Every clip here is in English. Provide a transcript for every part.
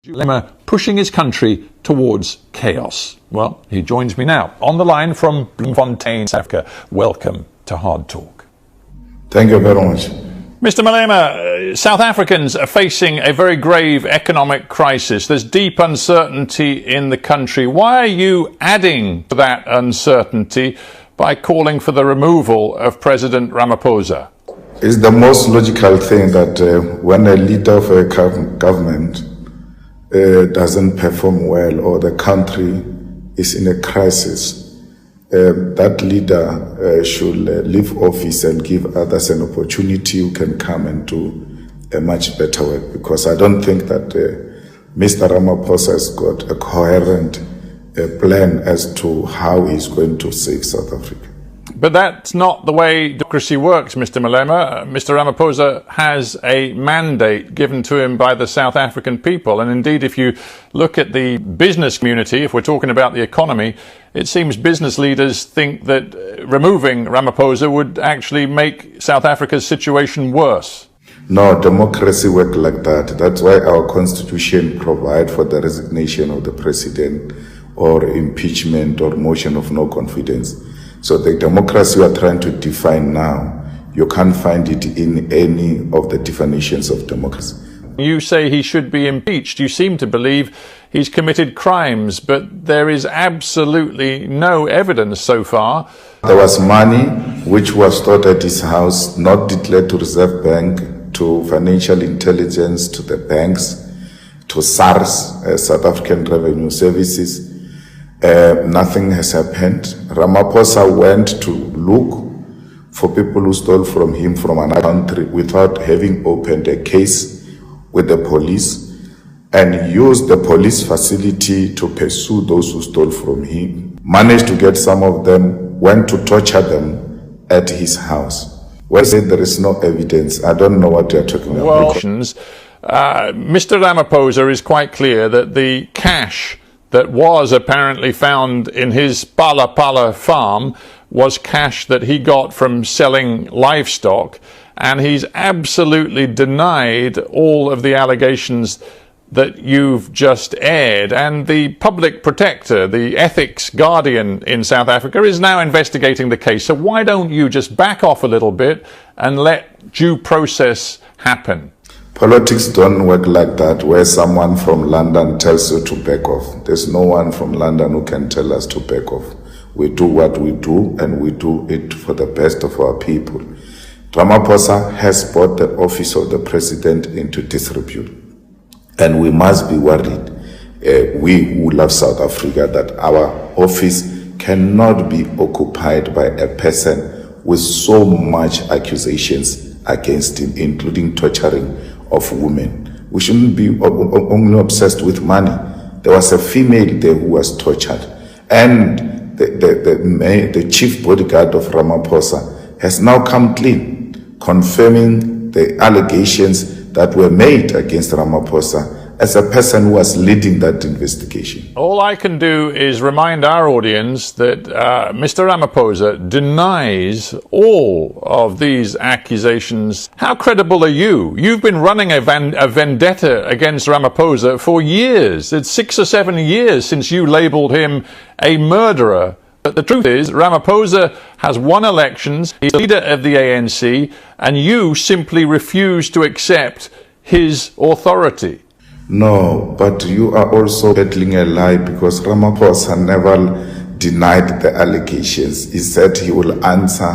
Malema pushing his country towards chaos. Well, he joins me now on the line from Confrontation, South Africa. Welcome to Hard Talk. Thank you very much. Mr. Malema, South Africans are facing a very grave economic crisis. There's deep uncertainty in the country. Why are you adding to that uncertainty by calling for the removal of President Ramaphosa? It's the most logical thing that when a leader of a government doesn't perform well or the country is in a crisis, that leader should leave office and give others an opportunity who can come and do a much better work. Because I don't think that Mr. Ramaphosa has got a coherent plan as to how he's going to save South Africa. But that's not the way democracy works, Mr. Malema. Mr. Ramaphosa has a mandate given to him by the South African people. And indeed, if you look at the business community, if we're talking about the economy, it seems business leaders think that removing Ramaphosa would actually make South Africa's situation worse. No, democracy works like that. That's why our constitution provides for the resignation of the president or impeachment or motion of no confidence. So the democracy we are trying to define now, you can't find it in any of the definitions of democracy. You say he should be impeached. You seem to believe he's committed crimes, but there is absolutely no evidence so far. There was money which was stored at his house, not declared to Reserve Bank, to financial intelligence, to the banks, to SARS, South African Revenue Services. Nothing has happened. Ramaphosa went to look for people who stole from him from another country without having opened a case with the police and used the police facility to pursue those who stole from him. Managed to get some of them, went to torture them at his house. When I say there is no evidence, I don't know what you are talking about. Well, Mr. Ramaphosa is quite clear that the cash that was apparently found in his Pala farm was cash that he got from selling livestock, and he's absolutely denied all of the allegations that you've just aired. And the public protector, the ethics guardian in South Africa, is now investigating the case. So why don't you just back off a little bit and let due process happen? Politics don't work like that, where someone from London tells you to back off. There's no one from London who can tell us to back off. We do what we do, and we do it for the best of our people. Ramaphosa has brought the office of the president into disrepute. And we must be worried, we who love South Africa, that our office cannot be occupied by a person with so much accusations against him, including torturing of women. We shouldn't be only obsessed with money. There was a female there who was tortured, and the chief bodyguard of Ramaphosa has now come clean, confirming the allegations that were made against Ramaphosa as a person who was leading that investigation. All I can do is remind our audience that Mr. Ramaphosa denies all of these accusations. How credible are you? You've been running a vendetta against Ramaphosa for years. It's 6 or 7 years since you labeled him a murderer. But the truth is, Ramaphosa has won elections, he's the leader of the ANC, and you simply refuse to accept his authority. No, but you are also peddling a lie, because Ramaphosa never denied the allegations. He said he will answer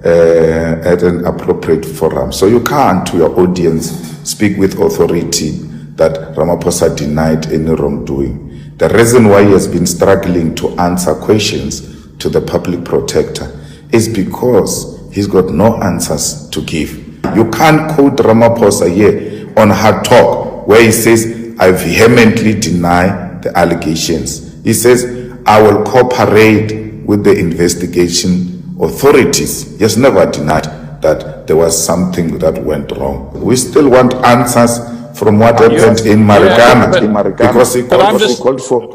at an appropriate forum. So you can't, to your audience, speak with authority that Ramaphosa denied any wrongdoing. The reason why he has been struggling to answer questions to the public protector is because he's got no answers to give. You can't quote Ramaphosa here on Hard Talk, where he says, I vehemently deny the allegations. He says, I will cooperate with the investigation authorities. He has never denied that there was something that went wrong. We still want answers from what happened in Marikana, because he called for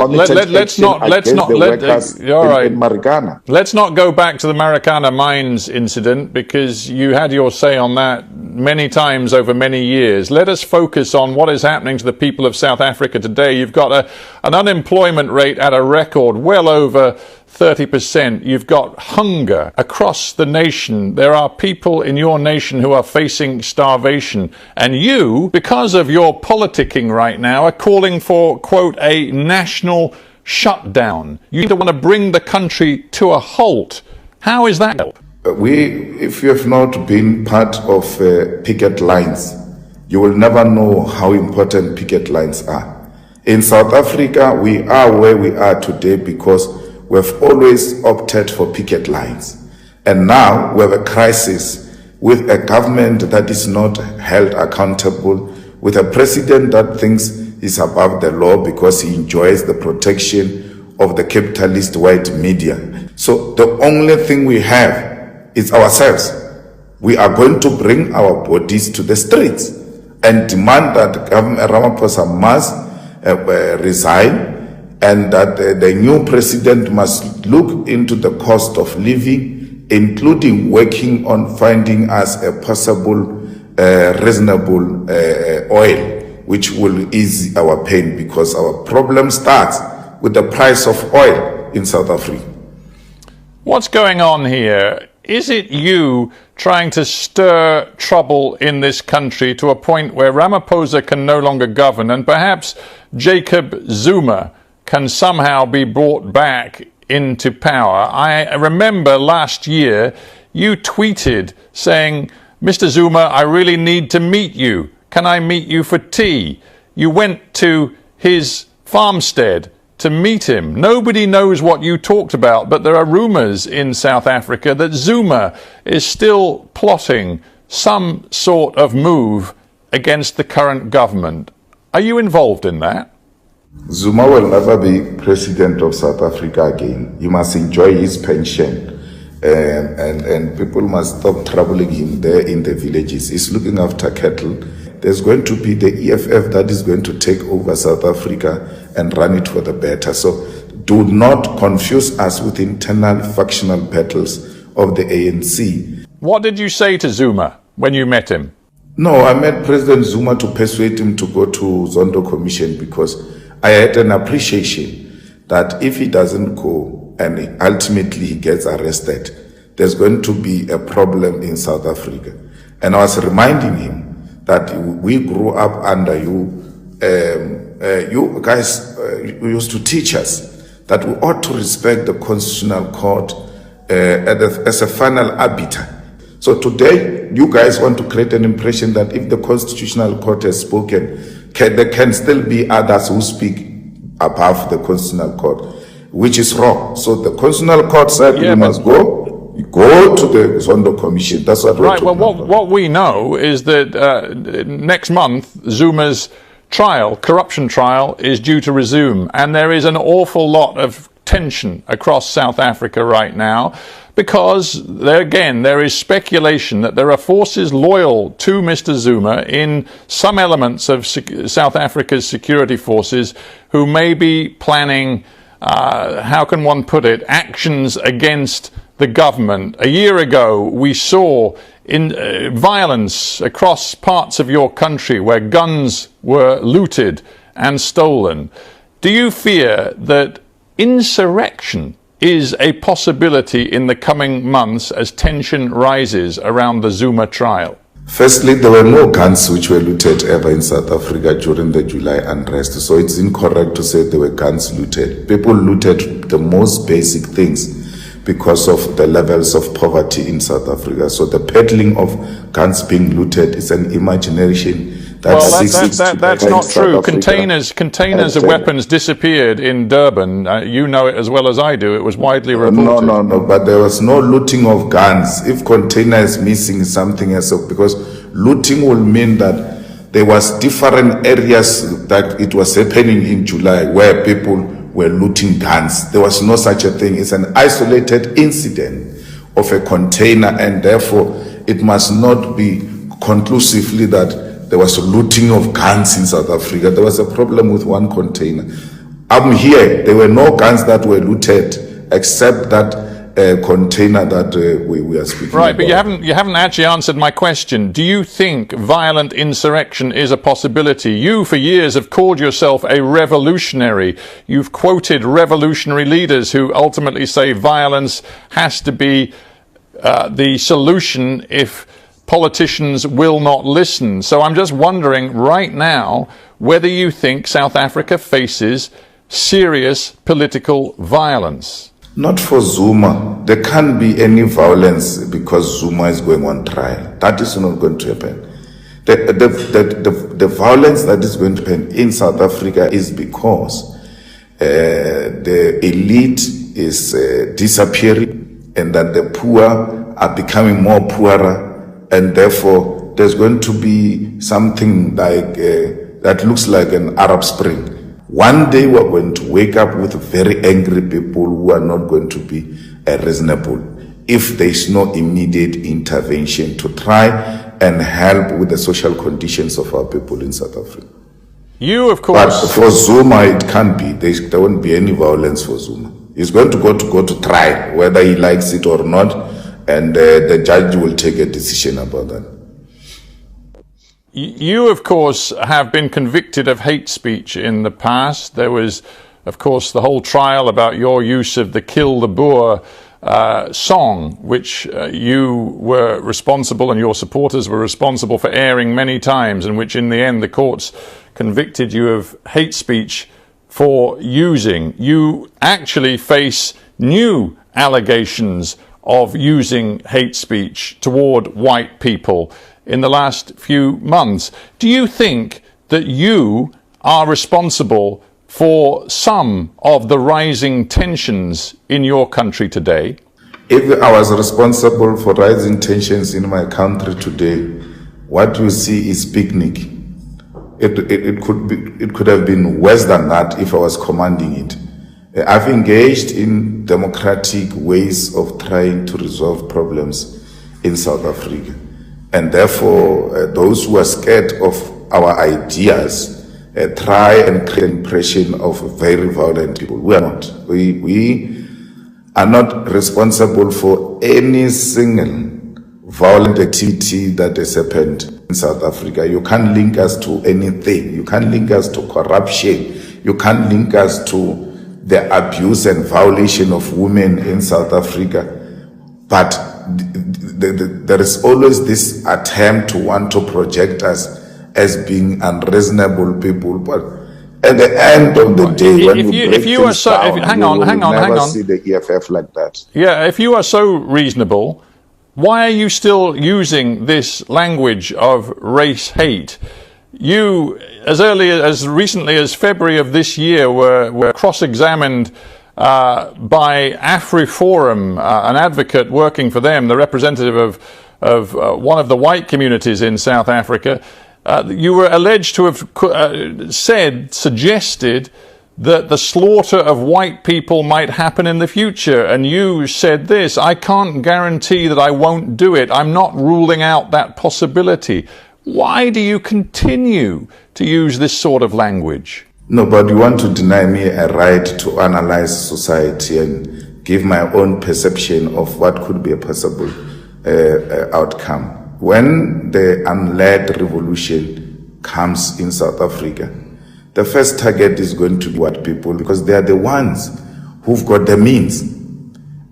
let's not in Marikana. Let's not go back to the Marikana mines incident, because you had your say on that many times over many years. Let us focus on what is happening to the people of South Africa today. You've got an unemployment rate at a record well over 30%. You've got hunger across the nation. There are people in your nation who are facing starvation. And you, because of your politicking right now, are calling for, quote, a national shutdown. You either want to bring the country to a halt. How is that? If you have not been part of picket lines, you will never know how important picket lines are. In South Africa, we are where we are today because we've always opted for picket lines. And now we have a crisis with a government that is not held accountable, with a president that thinks he's above the law because he enjoys the protection of the capitalist white media. So the only thing we have is ourselves. We are going to bring our bodies to the streets and demand that Ramaphosa must resign, and that the new president must look into the cost of living, including working on finding us a possible reasonable oil, which will ease our pain, because our problem starts with the price of oil in South Africa. What's going on here? Is it you trying to stir trouble in this country to a point where Ramaphosa can no longer govern, and perhaps Jacob Zuma can somehow be brought back into power? I remember last year you tweeted saying, "Mr. Zuma, I really need to meet you. Can I meet you for tea?" You went to his farmstead to meet him. Nobody knows what you talked about, but there are rumors in South Africa that Zuma is still plotting some sort of move against the current government. Are you involved in that? Zuma will never be president of South Africa again. He must enjoy his pension, and people must stop troubling him there in the villages. He's looking after cattle. There's going to be the EFF that is going to take over South Africa and run it for the better. So do not confuse us with internal factional battles of the ANC. What did you say to Zuma when you met him? No, I met President Zuma to persuade him to go to Zondo Commission, because I had an appreciation that if he doesn't go and ultimately he gets arrested, there's going to be a problem in South Africa. And I was reminding him that we grew up under you. You guys used to teach us that we ought to respect the Constitutional Court as a final arbiter. So today, you guys want to create an impression that if the Constitutional Court has spoken, there can still be others who speak above the Constitutional Court, which is wrong. So the Constitutional Court said we must go to the Zondo Commission. That's what we're talking about. What we know is that next month, Zuma's corruption trial, is due to resume. And there is an awful lot of tension across South Africa right now, because there is speculation that there are forces loyal to Mr. Zuma in some elements of South Africa's security forces who may be planning, how can one put it, actions against the government. A year ago, we saw violence across parts of your country where guns were looted and stolen. Do you fear that insurrection is a possibility in the coming months as tension rises around the Zuma trial? Firstly, there were no guns which were looted ever in South Africa during the July unrest. So it's incorrect to say there were guns looted. People looted the most basic things because of the levels of poverty in South Africa. So the peddling of guns being looted is an imagination. That's not true. Containers of weapons disappeared in Durban. You know it as well as I do. It was widely reported. No. But there was no looting of guns. If container is missing, something else. Because looting will mean that there was different areas that it was happening in July where people were looting guns. There was no such a thing. It's an isolated incident of a container, and therefore it must not be conclusively that there was looting of guns in South Africa. There was a problem with one container. I'm here. There were no guns that were looted except that container that we are speaking right, about. But you haven't actually answered my question. Do you think violent insurrection is a possibility? You, for years, have called yourself a revolutionary. You've quoted revolutionary leaders who ultimately say violence has to be the solution if politicians will not listen. So I'm just wondering right now whether you think South Africa faces serious political violence. Not for Zuma. There can't be any violence because Zuma is going on trial. That is not going to happen. The violence that is going to happen in South Africa is because the elite is disappearing and that the poor are becoming more poorer, and therefore there's going to be something like that looks like an Arab Spring. One day we're going to wake up with very angry people who are not going to be reasonable if there is no immediate intervention to try and help with the social conditions of our people in South Africa. You, of course. But for Zuma, it can't be. There won't be any violence for Zuma. He's going to go to trial, whether he likes it or not, and the judge will take a decision about that. You, of course, have been convicted of hate speech in the past. There was, of course, the whole trial about your use of the Kill the Boer song, which you were responsible and your supporters were responsible for airing many times, and which in the end the courts convicted you of hate speech for using. You actually face new allegations of using hate speech toward white people in the last few months. Do you think that you are responsible for some of the rising tensions in your country today? If I was responsible for rising tensions in my country today, what you see is picnic. It could have been worse than that if I was commanding it. I've engaged in democratic ways of trying to resolve problems in South Africa. And therefore, those who are scared of our ideas try and create an impression of very violent people. We are not. We are not responsible for any single violent activity that has happened in South Africa. You can't link us to anything. You can't link us to corruption. You can't link us to the abuse and violation of women in South Africa. But there is always this attempt to want to project us as being unreasonable people, but at the end of the day, when you break things down, you will never see the EFF like that. Yeah, if you are so reasonable, why are you still using this language of race hate? You, as recently as February of this year, were cross-examined by AfriForum, an advocate working for them, the representative of one of the white communities in South Africa. You were alleged to have suggested that the slaughter of white people might happen in the future. And you said this: I can't guarantee that I won't do it. I'm not ruling out that possibility. Why do you continue to use this sort of language? No, but you want to deny me a right to analyze society and give my own perception of what could be a possible outcome. When the unled revolution comes in South Africa, the first target is going to be white people, because they are the ones who've got the means.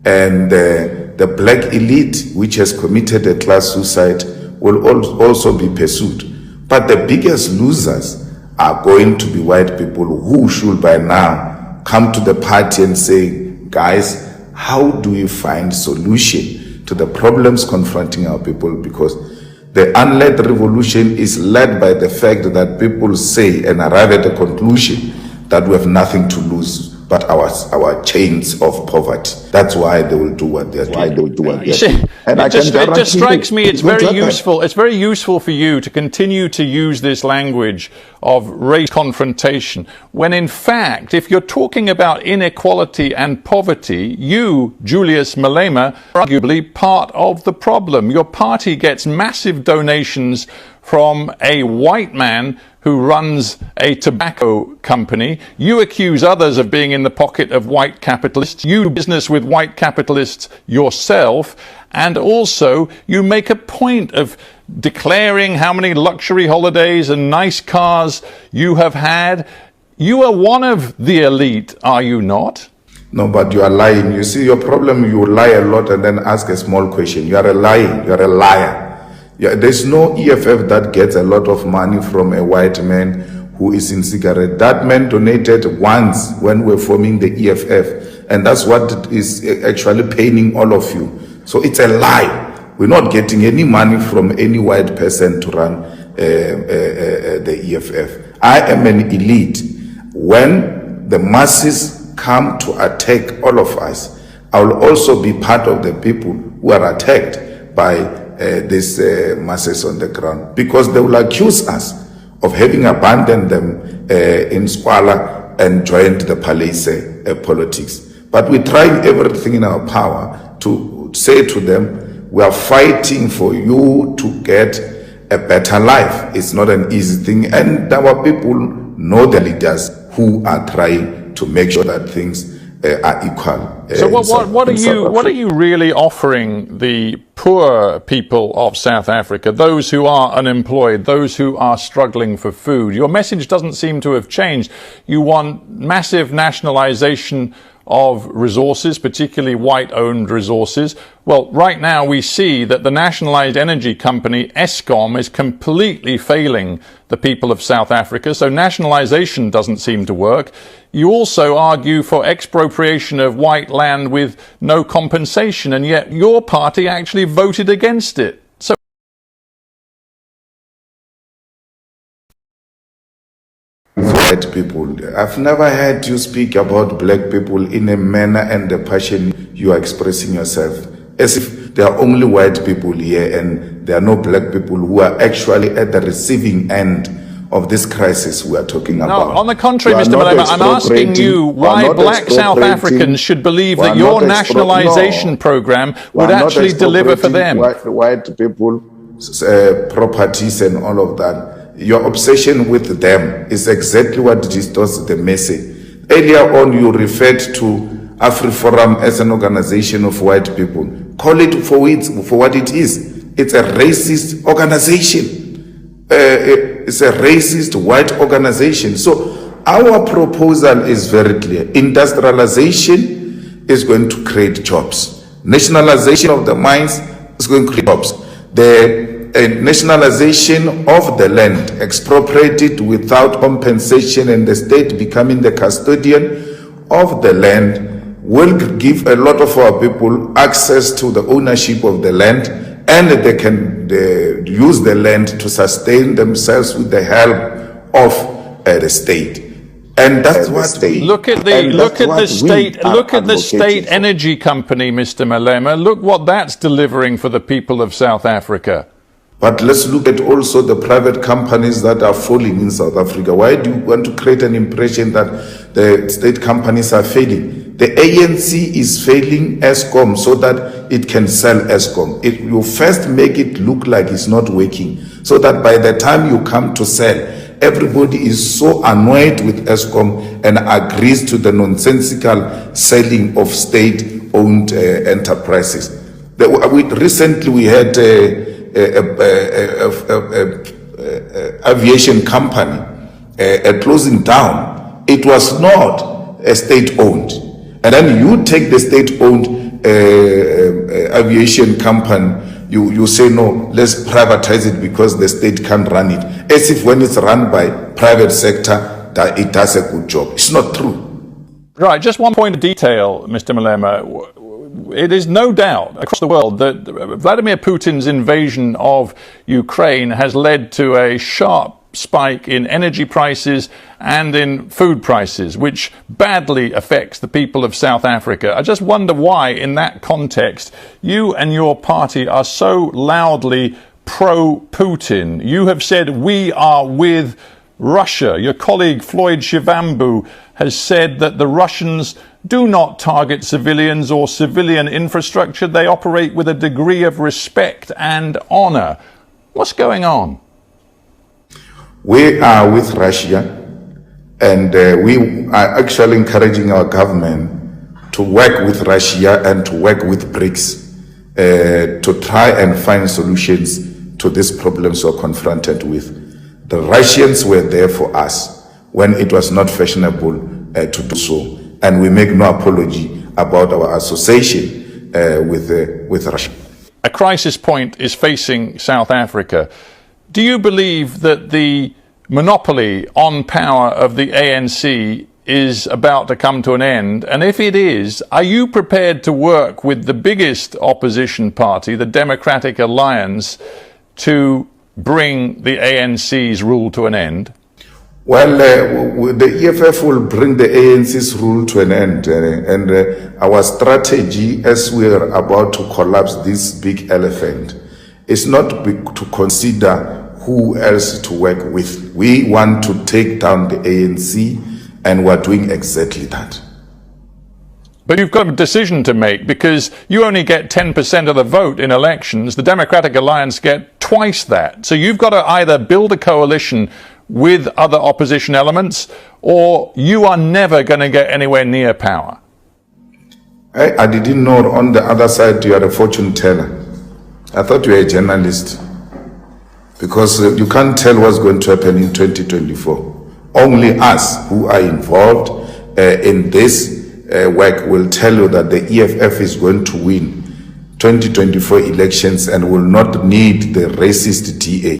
And the black elite, which has committed a class suicide, will also be pursued. But the biggest losers are going to be white people, who should by now come to the party and say, guys, how do we find solution to the problems confronting our people? Because the unled revolution is led by the fact that people say and arrive at a conclusion that we have nothing to lose but our chains of poverty. That's why they will do what they are doing. And it just strikes me it's very useful. It's very useful for you to continue to use this language of race confrontation, when in fact, if you're talking about inequality and poverty, you, Julius Malema, are arguably part of the problem. Your party gets massive donations from a white man who runs a tobacco company. You accuse others of being in the pocket of white capitalists. You do business with white capitalists yourself. And also, you make a point of declaring how many luxury holidays and nice cars you have had. You are one of the elite, are you not? No, but you are lying. You see, your problem, you lie a lot and then ask a small question. You are a liar. You are a liar. Yeah, there's no EFF that gets a lot of money from a white man who is in cigarette. That man donated once when we're forming the EFF, and that's what is actually paining all of you. So it's a lie. We're not getting any money from any white person to run the EFF. I am an elite. When the masses come to attack all of us, I will also be part of the people who are attacked by these masses on the ground, because they will accuse us of having abandoned them in squalor and joined the palace politics. But we're trying everything in our power to say to them, we are fighting for you to get a better life. It's not an easy thing, and our people know the leaders who are trying to make sure that things are equal. So what are you really offering the poor people of South Africa, those who are unemployed, those who are struggling for food? Your message doesn't seem to have changed. You want massive nationalization of resources, particularly white-owned resources. Well, right now we see that the nationalized energy company Eskom is completely failing the people of South Africa, so nationalization doesn't seem to work. You also argue for expropriation of white land with no compensation, and yet your party actually voted against it. So white people, I've never heard you speak about black people in a manner and the passion you are expressing yourself, as if there are only white people here and there are no black people who are actually at the receiving end of this crisis we are talking about. No, on the contrary, Mr. Malema, I'm asking you why black South Africans should believe that your nationalization program would actually deliver for them. White people, properties and all of that. Your obsession with them is exactly what distorts the message. Earlier on, you referred to AfriForum as an organization of white people. Call it for what it is. It's a racist organization. It's a racist white organization. So our proposal is very clear. Industrialization is going to create jobs. Nationalization of the mines is going to create jobs. The nationalization of the land, expropriated without compensation, and the state becoming the custodian of the land, will give a lot of our people access to the ownership of the land, and they can use the land to sustain themselves with the help of the state. And that's what look at the state energy company, Mr. Malema. Look what that's delivering for the people of South Africa. But let's look at also the private companies that are falling in South Africa. Why do you want to create an impression that the state companies are failing? The ANC is failing Eskom so that it can sell Eskom. You first make it look like it's not working, so that by the time you come to sell, everybody is so annoyed with Eskom and agrees to the nonsensical selling of state-owned enterprises. Recently we had aviation company closing down. It was not state-owned. And then you take the state-owned aviation company, you say, no, let's privatize it because the state can't run it. As if when it's run by private sector, that it does a good job. It's not true. Right, just one point of detail, Mr. Malema. It is no doubt across the world that Vladimir Putin's invasion of Ukraine has led to a sharp spike in energy prices and in food prices, which badly affects the people of South Africa. I just wonder why, in that context, you and your party are so loudly pro-Putin. You have said we are with Russia. Your colleague Floyd Shivambu has said that the Russians do not target civilians or civilian infrastructure. They operate with a degree of respect and honor. What's going on? We are with Russia, and we are actually encouraging our government to work with Russia and to work with BRICS to try and find solutions to these problems we're confronted with. The Russians were there for us when it was not fashionable to do so, and we make no apology about our association with Russia. A crisis point is facing South Africa. Do you believe that the monopoly on power of the ANC is about to come to an end? And if it is, are you prepared to work with the biggest opposition party, the Democratic Alliance, to bring the ANC's rule to an end? Well, the EFF will bring the ANC's rule to an end, and our strategy as we are about to collapse this big elephant is not to consider who else to work with. We want to take down the ANC, and we're doing exactly that. But you've got a decision to make, because you only get 10% of the vote in elections. The Democratic Alliance get twice that. So you've got to either build a coalition with other opposition elements, or you are never going to get anywhere near power. I didn't know on the other side you are a fortune teller. I thought you were a journalist, because you can't tell what's going to happen in 2024. Only us who are involved in this work will tell you that the EFF is going to win 2024 elections and will not need the racist DA.